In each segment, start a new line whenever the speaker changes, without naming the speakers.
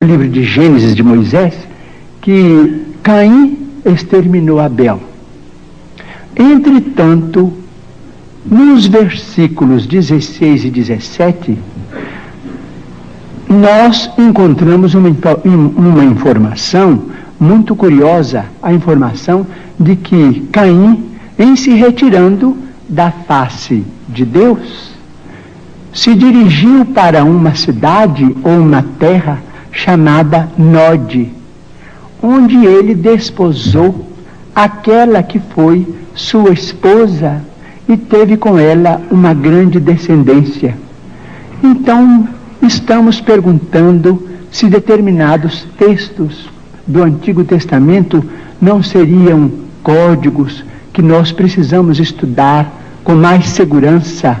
livro de Gênesis de Moisés, que Caim exterminou Abel. Entretanto, nos versículos 16 e 17, nós encontramos uma informação muito curiosa, a informação de que Caim, em se retirando da face de Deus, se dirigiu para uma cidade ou uma terra chamada Nod, onde ele desposou aquela que foi sua esposa e teve com ela uma grande descendência. Então, estamos perguntando se determinados textos do Antigo Testamento não seriam códigos que nós precisamos estudar com mais segurança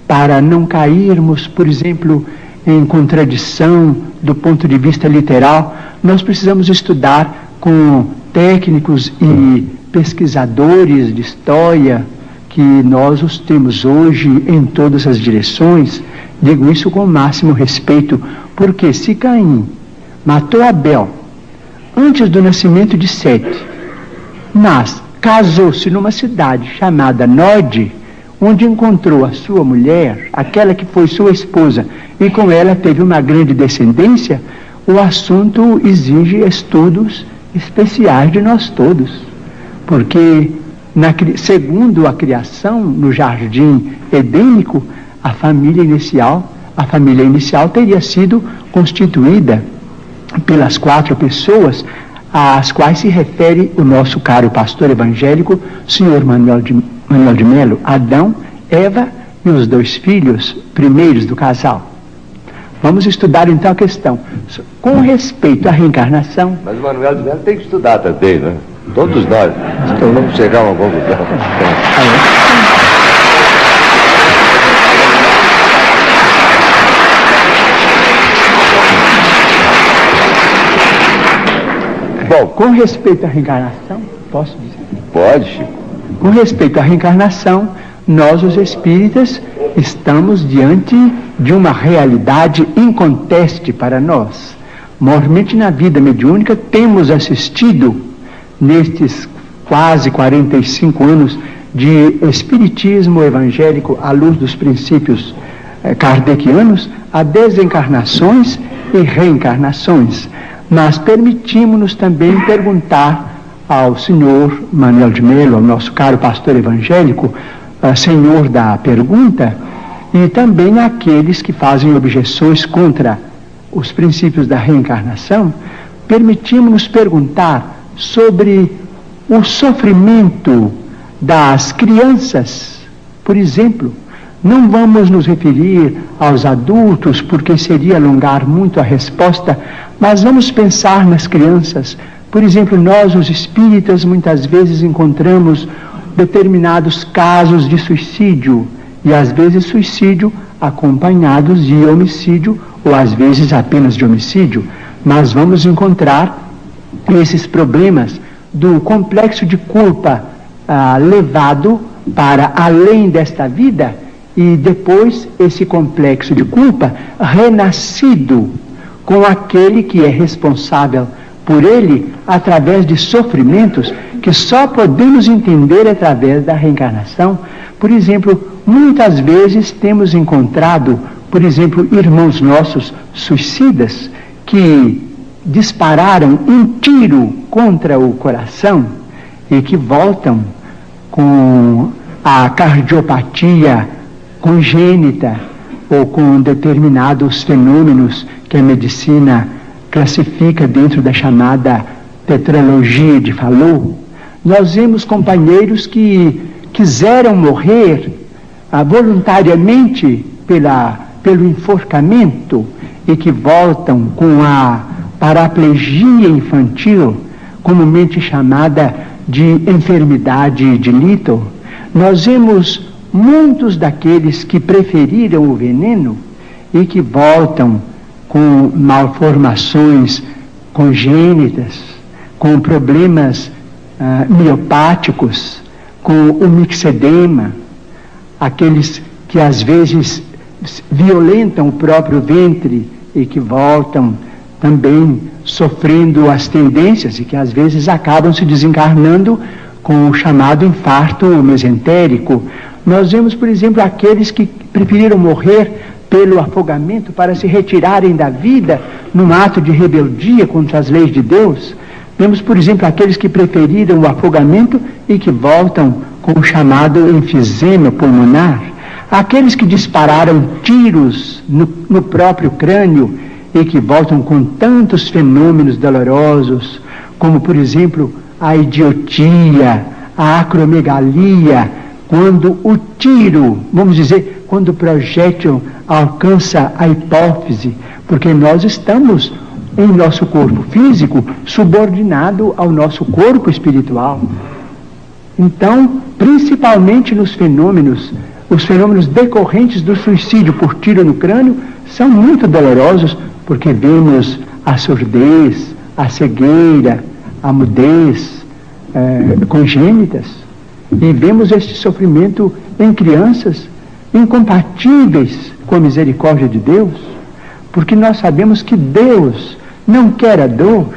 para não cairmos, por exemplo, em contradição do ponto de vista literal. Nós precisamos estudar com técnicos e pesquisadores de história, que nós os temos hoje em todas as direções. Digo isso com o máximo respeito, porque se Caim matou Abel antes do nascimento de Sete, mas casou-se numa cidade chamada Nod, onde encontrou a sua mulher, aquela que foi sua esposa, e com ela teve uma grande descendência, o assunto exige estudos especiais de nós todos, porque segundo a criação no jardim edênico, a família inicial teria sido constituída pelas 4 pessoas às quais se refere o nosso caro pastor evangélico, senhor Manuel de Melo: Adão, Eva e os 2 filhos primeiros do casal. Vamos estudar então a questão com respeito à reencarnação.
Mas o Manuel de Melo tem que estudar também, né? Todos nós. Então vamos chegar a uma conclusão.
Bom, com respeito à reencarnação, posso dizer?
Pode, Chico.
Com respeito à reencarnação, nós, os espíritas, estamos diante de uma realidade inconteste para nós. Mormente na vida mediúnica, temos assistido, nestes quase 45 anos de espiritismo evangélico à luz dos princípios kardecianos, a desencarnações e reencarnações. Mas permitimos-nos também perguntar ao senhor Manuel de Melo, ao nosso caro pastor evangélico, senhor da pergunta, e também àqueles que fazem objeções contra os princípios da reencarnação, permitimos-nos perguntar sobre o sofrimento das crianças, por exemplo. Não vamos nos referir aos adultos, porque seria alongar muito a resposta, mas vamos pensar nas crianças. Por exemplo, nós, os espíritas, muitas vezes encontramos determinados casos de suicídio, e às vezes suicídio acompanhados de homicídio, ou às vezes apenas de homicídio. Mas vamos encontrar esses problemas do complexo de culpa levado para além desta vida, e depois esse complexo de culpa renascido com aquele que é responsável por ele através de sofrimentos que só podemos entender através da reencarnação. Por exemplo, muitas vezes temos encontrado, por exemplo, irmãos nossos suicidas que dispararam um tiro contra o coração e que voltam com a cardiopatia congênita ou com determinados fenômenos que a medicina classifica dentro da chamada tetralogia de Fallot. Nós vemos companheiros que quiseram morrer voluntariamente pelo enforcamento e que voltam com a paraplegia infantil, comumente chamada de enfermidade de Little. Nós vemos muitos daqueles que preferiram o veneno e que voltam com malformações congênitas, com problemas miopáticos, com o mixedema, aqueles que às vezes violentam o próprio ventre e que voltam também sofrendo as tendências e que às vezes acabam se desencarnando com o chamado infarto mesentérico. Nós vemos, por exemplo, aqueles que preferiram morrer pelo afogamento para se retirarem da vida num ato de rebeldia contra as leis de Deus. Vemos, por exemplo, aqueles que preferiram o afogamento e que voltam com o chamado enfisema pulmonar. Aqueles que dispararam tiros no próprio crânio e que voltam com tantos fenômenos dolorosos, como, por exemplo, a idiotia, a acromegalia, quando o tiro, vamos dizer, quando o projétil alcança a hipófise, porque nós estamos em nosso corpo físico subordinado ao nosso corpo espiritual. Então, principalmente nos fenômenos, os fenômenos decorrentes do suicídio por tiro no crânio são muito dolorosos, porque vemos a surdez, a cegueira, a mudez congênitas, e vemos este sofrimento em crianças incompatíveis com a misericórdia de Deus, porque nós sabemos que Deus não quer a dor.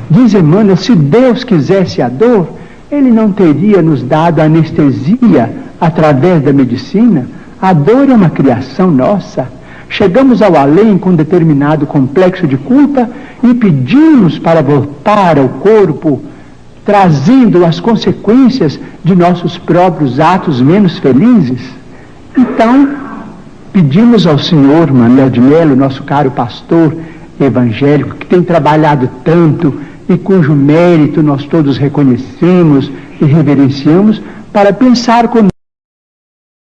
Diz Emmanuel, se Deus quisesse a dor, Ele não teria nos dado anestesia através da medicina. A dor é uma criação nossa. Chegamos ao além com determinado complexo de culpa e pedimos para voltar ao corpo, trazendo as consequências de nossos próprios atos menos felizes. Então, pedimos ao Senhor Manuel de Melo, nosso caro pastor evangélico, que tem trabalhado tanto e cujo mérito nós todos reconhecemos e reverenciamos, para pensar conosco